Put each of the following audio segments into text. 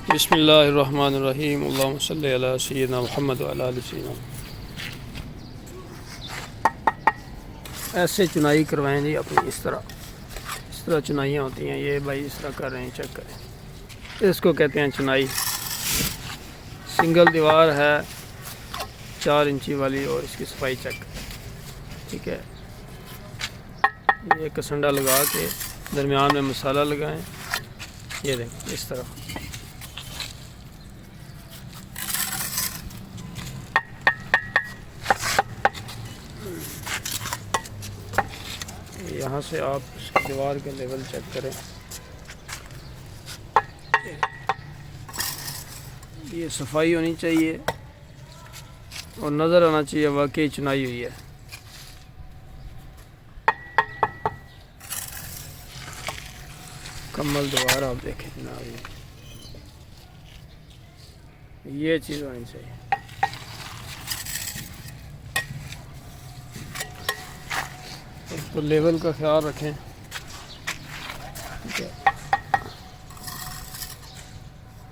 बिस्मिल्लाहिर्रहमानिर्रहीम अल्लाहुम्मा सल्लि अला सय्यिदिना मुहम्मद व अला आलि सय्यिदिना। ऐसे चुनाई करवाएं जी अपनी, इस तरह चुनाइयाँ होती हैं। ये भाई इस तरह कर रहे हैं, चेक करें। इसको कहते हैं चुनाई। सिंगल दीवार है 4 इंची वाली और इसकी सफाई चेक करें, ठीक है। ये कसंडा लगा के दरमियान में मसाला लगाएं। ये देखें इस तरह। यहाँ से आप इसकी दीवार के लेवल चेक करें। ये सफाई होनी चाहिए और नज़र आना चाहिए वाकई चुनाई हुई है। कम्मल दीवार आप देखें जनाब, ये चीज़ होनी चाहिए। तो लेवल का ख्याल रखें, ठीक है।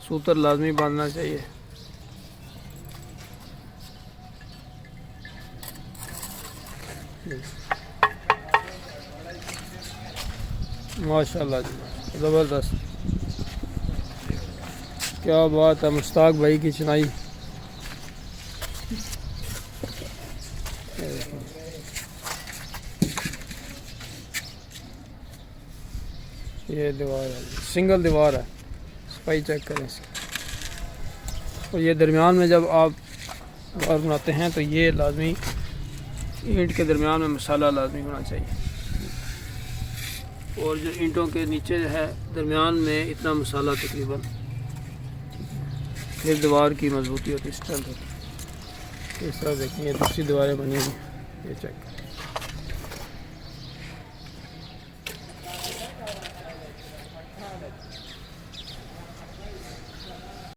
सूतर लाजमी बांधना चाहिए। माशाल्लाह जी, ज़बरदस्त, क्या बात है। मुश्ताक भाई की चुनाई, ये दीवार है, सिंगल दीवार है। सफाई चेक करें इसकी। और ये दरमियान में जब आप दीवार बनाते हैं तो ये लाजमी ईंट के दरमियान में मसाला लाजमी होना चाहिए। और जो ईंटों के नीचे है दरमियान में इतना मसाला तकरीबन, फिर दीवार की मजबूती होती है, स्ट्रेंथ होती है। इस तरह देखें, ये दूसरी दीवारें बनी हुई, ये चेक करें।